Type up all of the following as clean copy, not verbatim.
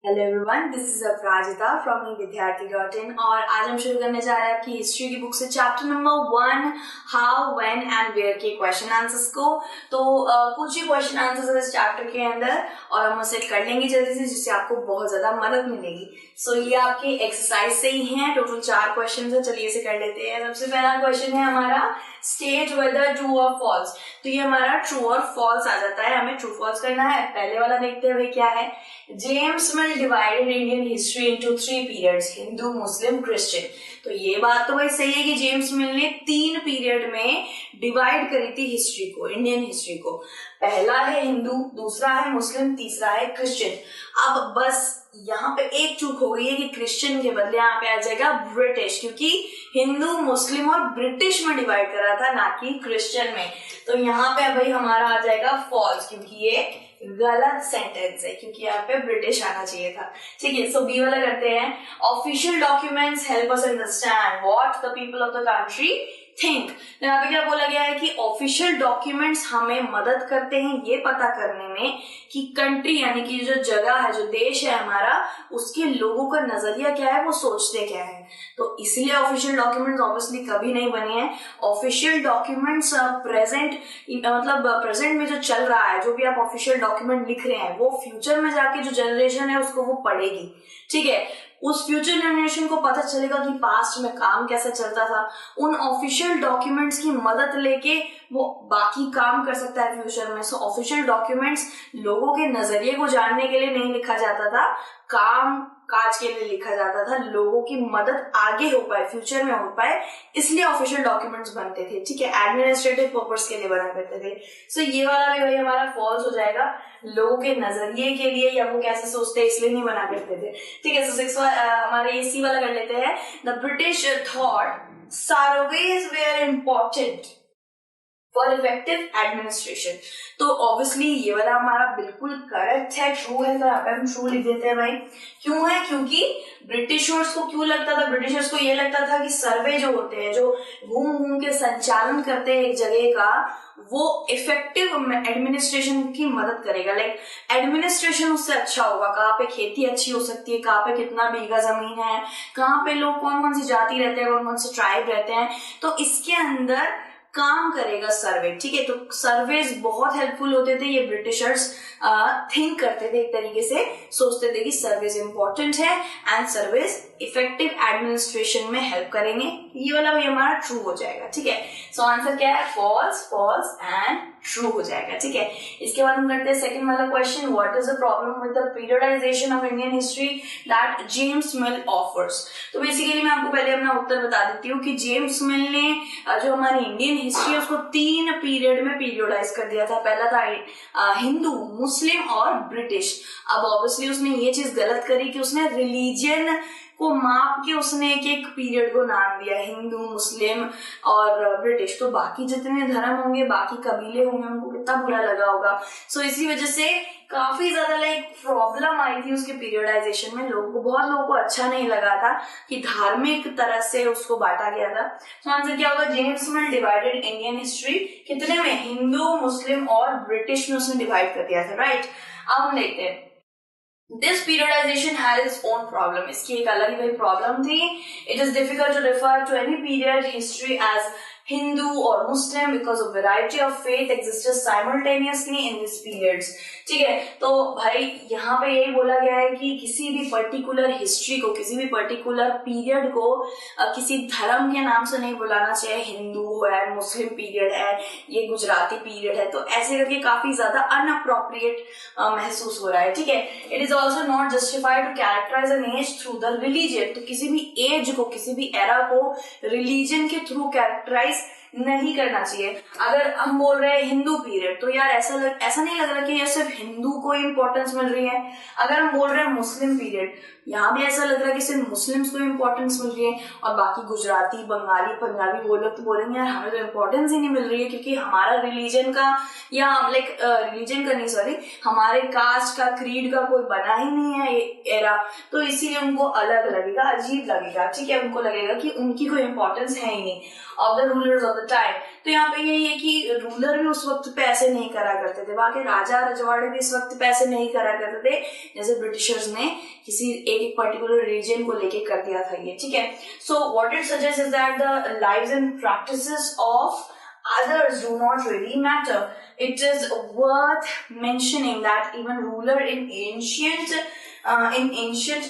Hello everyone, this is Aparajita from विद्यार्थी.in और आज हम शुरू करने जा रहे हैं आपकी हिस्ट्री की बुक से chapter number 1 how when and where के क्वेश्चन आंसर्स को। तो कुछ ही क्वेश्चन आंसर्स इस चैप्टर के अंदर और हम उसे कर लेंगे जल्दी से, जिससे आपको बहुत ज्यादा मदद मिलेगी। सो ये आपके एक्सरसाइज से ही हैं, टोटल 4 क्वेश्चन है। चलिए इसे कर लेते हैं। सबसे पहला क्वेश्चन है हमारा स्टेट वेदर ट्रू और फॉल्स। तो ये हमारा ट्रू और फॉल्स आ जाता है, हमें ट्रू फॉल्स करना है। पहले वाला देखते हैं भाई क्या है। James Mill divided Indian history into 3 periods, Hindu, Muslim, Christian. तो ये बात तो भाई सही है कि जेम्स मिल ने 3 पीरियड में डिवाइड करी थी हिस्ट्री को, इंडियन हिस्ट्री को। पहला है हिंदू, दूसरा है मुस्लिम, तीसरा है क्रिश्चियन। अब बस यहाँ पे एक चूक हो गई है कि क्रिश्चियन के बदले यहाँ पे आ जाएगा ब्रिटिश, क्योंकि हिंदू, मुस्लिम और ब्रिटिश में डिवाइड करा था, ना कि क्रिश्चियन में। तो यहाँ पे भाई हमारा आ जाएगा फॉल्स, क्योंकि ये गलत सेंटेंस है, क्योंकि यहाँ पे ब्रिटिश आना चाहिए था। ठीक है, सो बी वाला करते हैं। Official documents help us understand what the people of the country think. तो यहाँ पे क्या बोला गया है कि ऑफिशियल डॉक्यूमेंट्स हमें मदद करते हैं ये पता करने में कि कंट्री यानी कि जो जगह है, जो देश है हमारा, उसके लोगों का नजरिया क्या है, वो सोचते क्या है। तो इसलिए ऑफिशियल डॉक्यूमेंट्स ऑब्वियसली कभी नहीं बने हैं। ऑफिशियल डॉक्यूमेंट्स प्रेजेंट मतलब प्रेजेंट में जो चल रहा है, जो भी आप ऑफिशियल डॉक्यूमेंट लिख रहे हैं, वो फ्यूचर में जाके जो जनरेशन है उसको वो पढ़ेगी। ठीक है, उस फ्यूचर जनरेशन को पता चलेगा कि पास्ट में काम कैसे चलता था। उन ऑफिशियल डॉक्यूमेंट्स की मदद लेके वो बाकी काम कर सकता है फ्यूचर में। सो ऑफिशियल डॉक्यूमेंट्स लोगों के नजरिए को जानने के लिए नहीं लिखा जाता था, काम काज के लिए लिखा जाता था, लोगों की मदद आगे हो पाए, फ्यूचर में हो पाए, इसलिए ऑफिशियल डॉक्यूमेंट्स बनते थे। ठीक है, एडमिनिस्ट्रेटिव पर्पस के लिए बना करते थे। सो ये वाला भी भाई हमारा फॉल्स हो जाएगा, लोगों के नजरिए के लिए या वो कैसे सोचते हैं इसलिए नहीं बना करते थे। ठीक है, सो 6 हमारे सी वाला कर लेते हैं। The British thought surveys were important for effective administration. तो ऑब्वियसली ये वाला हमारा बिल्कुल करेक्ट है, ट्रू है। तो यहाँ पे हम ट्रू लिख देते हैं भाई। क्यों है? क्योंकि ब्रिटिशर्स को क्यों लगता था, ब्रिटिशर्स को ये लगता था कि सर्वे जो होते हैं, जो घूम घूम के संचालन करते हैं एक जगह का, वो इफेक्टिव एडमिनिस्ट्रेशन की मदद करेगा। लाइक एडमिनिस्ट्रेशन उससे अच्छा होगा। कहाँ पे खेती अच्छी हो सकती है, कहाँ पे कितना बीघा जमीन है, कहाँ पे लोग कौन कौन सी जाति रहते हैं, कौन कौन से ट्राइब रहते हैं, तो इसके अंदर काम करेगा सर्वे। ठीक है, तो सर्वेज बहुत हेल्पफुल होते थे। ये ब्रिटिशर्स थिंक करते थे, एक तरीके से सोचते थे कि सर्वेज इंपॉर्टेंट है एंड सर्वेज इफेक्टिव एडमिनिस्ट्रेशन में हेल्प करेंगे। ये वाला भी हमारा ट्रू हो जाएगा। ठीक है, सो आंसर क्या है? फॉल्स, फॉल्स एंड ट्रू हो जाएगा। ठीक है, इसके बाद हम करते हैं सेकंड वाला question. What is the problem with the periodisation of Indian history that James mill offers. तो बेसिकली मैं आपको पहले अपना उत्तर बता देती हूँ कि जेम्स मिल ने जो हमारी इंडियन हिस्ट्री है उसको 3 पीरियड में पीरियडाइज कर दिया था। पहला था हिंदू, मुस्लिम और ब्रिटिश। अब ऑब्वियसली उसने ये चीज गलत करी कि उसने रिलीजन को माप के उसने एक एक पीरियड को नाम दिया, हिंदू, मुस्लिम और ब्रिटिश। तो बाकी जितने धर्म होंगे, बाकी कबीले होंगे, उनको कितना बुरा लगा होगा। सो इसी वजह से काफी ज्यादा प्रॉब्लम आई थी उसके पीरियडाइजेशन में। लोगों को, बहुत लोगों को अच्छा नहीं लगा था कि धार्मिक तरह से उसको बांटा गया था। तो आंसर क्या होगा? James Mill divided Indian history कितने में? हिंदू, मुस्लिम और ब्रिटिश में उसने डिवाइड कर दिया था। राइट, अब हम देखते हैं। This periodization had its own problem. इसकी एक अलग ही प्रॉब्लम थी। It is difficult to refer to any period history as Hindu or Muslim because a variety of faith existed simultaneously in these periods. ठीक है, तो भाई यहाँ पे यही बोला गया है कि किसी भी पर्टिकुलर हिस्ट्री को, किसी भी पर्टिकुलर पीरियड को किसी धर्म के नाम से नहीं बुलाना चाहिए। हिंदू है, मुस्लिम पीरियड है, ये गुजराती पीरियड है, तो ऐसे करके काफी ज्यादा अनअप्रोप्रिएट महसूस हो रहा है। ठीक है, it is also not justified to characterise an age through the religion. तो किसी भी एज को, किसी भी एरा को रिलीजन के थ्रू कैरेक्टराइज नहीं करना चाहिए। अगर हम बोल रहे हैं हिंदू पीरियड, तो यार ऐसा नहीं लग रहा कि ये सिर्फ हिंदू को इंपॉर्टेंस मिल रही है। अगर हम बोल रहे हैं मुस्लिम पीरियड, यहाँ भी ऐसा लग रहा है कि सिर्फ मुस्लिम्स को इंपॉर्टेंस मिल रही है और बाकी गुजराती, बंगाली, पंजाबी वो लोग तो बोलेंगे यार हमें तो इंपॉर्टेंस ही नहीं मिल रही है, क्योंकि हमारा रिलीजन का या रिलीजन का नहीं, सॉरी, हमारे कास्ट का, क्रीड का कोई बना ही नहीं है ये एरा। तो इसीलिए उनको अलग लगेगा, अजीब लगेगा। ठीक है, उनको लगेगा कि उनकी कोई इंपॉर्टेंस है ही नहीं of the rulers of the time. तो यहाँ पे यही है कि रूलर भी उस वक्त पे ऐसे नहीं करा करते थे, बाकी राजा रजवाड़े भी इस वक्त पे ऐसे नहीं करा करते थे जैसे ब्रिटिशर्स ने किसी एक पर्टिकुलर रीजन को लेके कर दिया था ये, ठीक है। So what it suggest is that the lives and practices of others do not really matter. It is worth mentioning that even ruler in ancient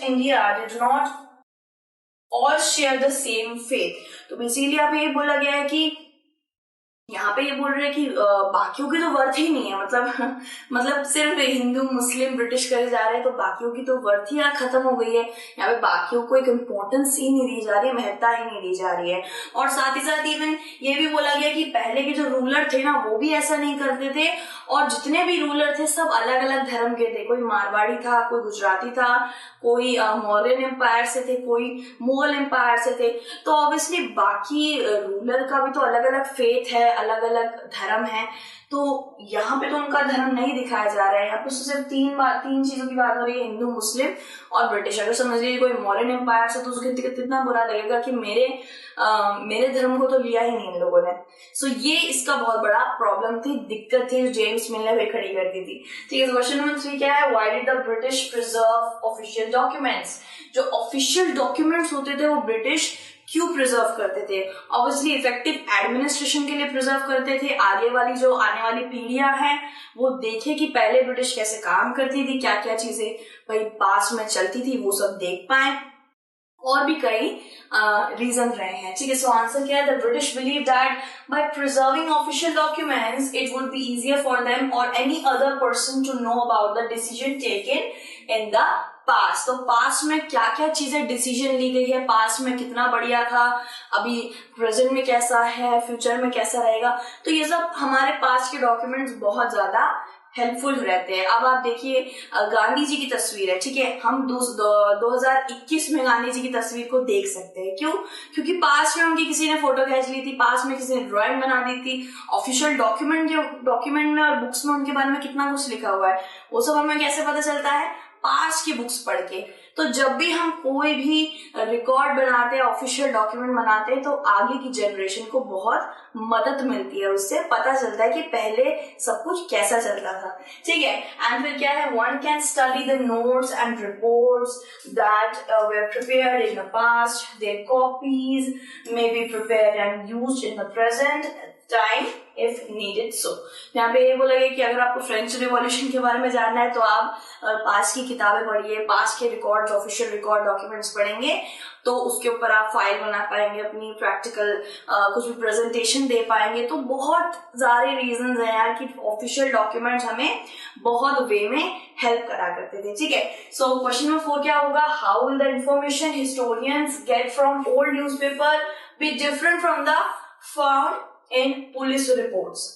India did not all share the same faith. तो basically यहाँ पे ये बोला गया है कि यहाँ पे ये बोल रहे हैं कि बाकियों की तो वर्थ ही नहीं है, मतलब सिर्फ हिंदू मुस्लिम ब्रिटिश करे जा रहे हैं, तो बाकियों की तो वर्थ ही यहाँ खत्म हो गई है। यहाँ पे बाकियों को एक इम्पोर्टेंस ही नहीं दी जा रही है, महत्ता ही नहीं दी जा रही है। और साथ ही साथ इवन ये भी बोला गया कि पहले के जो रूलर थे ना वो भी ऐसा नहीं करते थे, और जितने भी रूलर थे सब अलग अलग धर्म के थे। कोई मारवाड़ी था, कोई गुजराती था, कोई मौर्यन एम्पायर से थे, कोई मुगल एम्पायर से थे। तो ऑब्वियसली बाकी रूलर का भी तो अलग अलग फेथ है, अलग अलग धर्म है। तो यहाँ पे तो उनका धर्म नहीं दिखाया जा रहा है। यहाँ पे सिर्फ तीन चीजों की बात हो रही है, हिंदू, मुस्लिम और ब्रिटिश। अगर समझ लीजिए कोई मॉडर्न एम्पायर से, तो उसको कितना बुरा लगेगा कि मेरे धर्म को तो लिया ही नहीं इन लोगों ने। सो ये इसका बहुत बड़ा प्रॉब्लम थी, दिक्कत थी, जो जेम्स मिल ने खड़ी कर दी थी। ठीक है, क्वेश्चन नंबर 3 क्या है? Why did the British preserve official documents? जो ऑफिशियल डॉक्यूमेंट्स होते थे वो ब्रिटिश क्यों प्रिजर्व करते थे? ऑब्वियसली इफेक्टिव एडमिनिस्ट्रेशन के लिए प्रिजर्व करते थे। आने वाली पीढ़ियां हैं वो देखे कि पहले ब्रिटिश कैसे काम करती थी, क्या क्या चीजें भाई पास में चलती थी, वो सब देख पाए। और भी कई रीजन रहे हैं। ठीक है, सो आंसर क्या है? The British believe that by preserving official documents it would be easier for them और any other person to know about the decision taken in the past. तो पास्ट में क्या क्या चीजें डिसीजन ली गई है, पास्ट में कितना बढ़िया था, अभी प्रेजेंट में कैसा है, फ्यूचर में कैसा रहेगा, तो ये सब हमारे पास्ट के डॉक्यूमेंट्स बहुत ज्यादा हेल्पफुल रहते हैं। अब आप देखिए गांधी जी की तस्वीर है, ठीक है, हम 2021 में गांधी जी की तस्वीर को देख सकते हैं। क्यों? क्योंकि पास्ट में उनकी किसी ने फोटो खींच ली थी, पास्ट में किसी ने ड्राइंग बना दी थी, ऑफिशियल डॉक्यूमेंट में और बुक्स में उनके बारे में कितना कुछ लिखा हुआ है, वो सब हमें कैसे पता चलता है? पास्ट की बुक्स पढ़ के। तो जब भी हम कोई भी रिकॉर्ड बनाते हैं, ऑफिशियल डॉक्यूमेंट बनाते हैं, तो आगे की जनरेशन को बहुत मदद मिलती है, उससे पता चलता है कि पहले सब कुछ कैसा चलता था। ठीक है, एंड फिर क्या है? One can study the notes and reports that were prepared in the past, their copies may be prepared and used in the present time if needed. So यहाँ पे ये बोला गया कि अगर आपको फ्रेंच रिवॉल्यूशन के बारे में जानना है तो आप पास्ट की किताबें पढ़िए, पास्ट के रिकॉर्ड, ऑफिशियल रिकॉर्ड डॉक्यूमेंट्स पढ़ेंगे, तो उसके ऊपर आप फाइल बना पाएंगे, अपनी प्रैक्टिकल कुछ भी प्रेजेंटेशन दे पाएंगे। तो बहुत सारे रीजंस हैं यार कि ऑफिशियल डॉक्यूमेंट्स हमें बहुत वे में हेल्प करा करते थे। ठीक है, सो क्वेश्चन नंबर 4 क्या होगा? How will the information historians get from old newspaper be different from the found in police reports?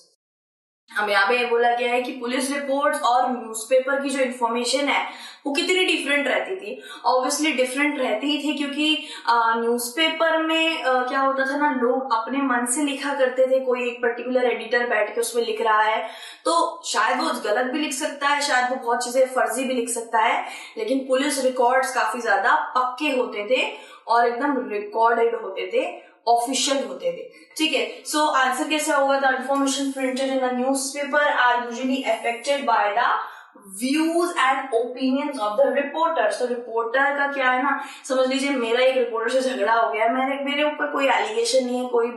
हम यहाँ पे बोला गया है कि पुलिस रिपोर्ट्स और न्यूज़पेपर की जो इन्फॉर्मेशन है वो कितनी डिफरेंट रहती थी। ऑब्वियसली डिफरेंट रहती ही थी, क्योंकि न्यूज़पेपर में क्या होता था ना, लोग अपने मन से लिखा करते थे। कोई एक पर्टिकुलर एडिटर बैठ के उसमें लिख रहा है तो शायद वो गलत भी लिख सकता है, शायद वो बहुत चीजें फर्जी भी लिख सकता है, लेकिन पुलिस रिकॉर्ड्स काफी ज्यादा पक्के होते थे और एकदम रिकॉर्डेड होते थे, ऑफिशियल होते थे। ठीक है, सो आंसर कैसे होगा? The information printed in the newspaper are usually affected by the views and opinions of the reporters. तो रिपोर्टर का क्या है ना, समझ लीजिए मेरा एक रिपोर्टर से झगड़ा हो गया, मेरे ऊपर कोई एलिगेशन नहीं है, कोई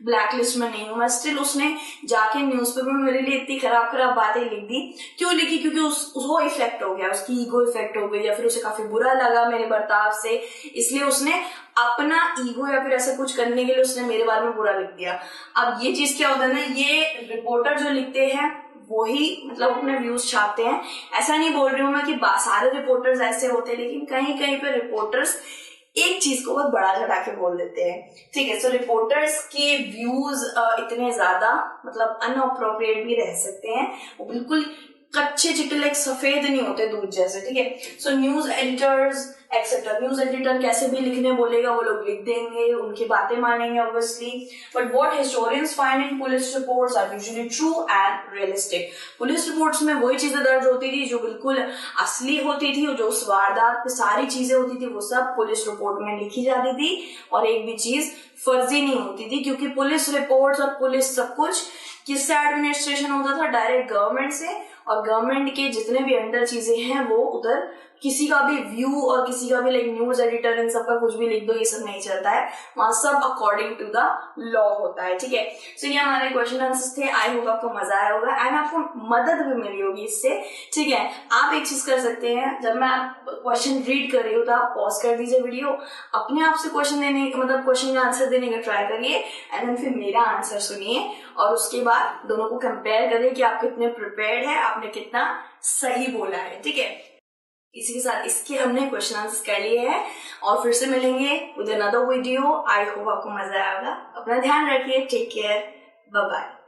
ब्लैक लिस्ट में नहीं हूं मैं, स्टिल उसने जाके न्यूज़पेपर में मेरे लिए इतनी खराब बातें लिख दी। क्यों लिखी? क्योंकि उसको इफेक्ट हो गया, उसकी ईगो इफेक्ट हो गई, या फिर उसे काफी बुरा लगा मेरे बर्ताव से, इसलिए उसने अपना ईगो या फिर ऐसा कुछ करने के लिए उसने मेरे बारे में बुरा लिख दिया। अब ये चीज क्या होता है ना, ये रिपोर्टर जो लिखते हैं वही मतलब अपने व्यूज छापते हैं। ऐसा नहीं बोल रही हूँ मैं कि सारे रिपोर्टर्स ऐसे होते हैं, लेकिन कहीं कहीं पे रिपोर्टर्स एक चीज को बहुत बड़ा चढ़ा के बोल देते हैं। ठीक है, सो रिपोर्टर्स के व्यूज इतने ज्यादा मतलब अनअप्रोप्रिएट भी रह सकते हैं, वो बिल्कुल कच्चे चिट्टे लाइक सफेद नहीं होते दूध जैसे। ठीक है, so news editors etcetera, news editor कैसे भी लिखने बोलेगा वो लोग लिख देंगे, उनकी बातें मानेंगे obviously. But what historians find in police reports are usually true and realistic. Police reports में वही चीजें दर्ज होती थी जो बिल्कुल असली होती थी, जो उस वारदात पे सारी चीजें होती थी वो सब पुलिस रिपोर्ट में लिखी जाती थी, और एक भी चीज फर्जी नहीं होती थी, क्योंकि पुलिस रिपोर्ट्स और पुलिस सब कुछ किससे एडमिनिस्ट्रेशन होता था? डायरेक्ट गवर्नमेंट से, और गवर्नमेंट के जितने भी अंडर चीजें हैं वो उधर किसी का भी व्यू और किसी का भी लाइक न्यूज एडिटर इन सब का कुछ भी लिख दो, ये सब नहीं चलता है, वहां सब अकॉर्डिंग टू द लॉ होता है, ठीक है। सो ये हमारे क्वेश्चन आंसर्स थे। आई होप आपको मजा आया होगा एंड आपको मदद भी मिली होगी इससे, ठीक है। आप एक चीज कर सकते हैं, जब मैं आप क्वेश्चन रीड कर रही हूँ तो आप पॉज कर दीजिए वीडियो, अपने आप से क्वेश्चन देने मतलब क्वेश्चन का आंसर देने का ट्राई करिए एंड देन फिर मेरा आंसर सुनिए और उसके बाद दोनों को कंपेयर करिए कि आप कितने प्रिपेयर्ड है, आपने कितना सही बोला है, ठीक है। इसी के साथ इसके हमने क्वेश्चन आंसर कर लिए हैं और फिर से मिलेंगे with another video. I hope आपको मजा आएगा। अपना ध्यान रखिए, टेक केयर, बाय बाय।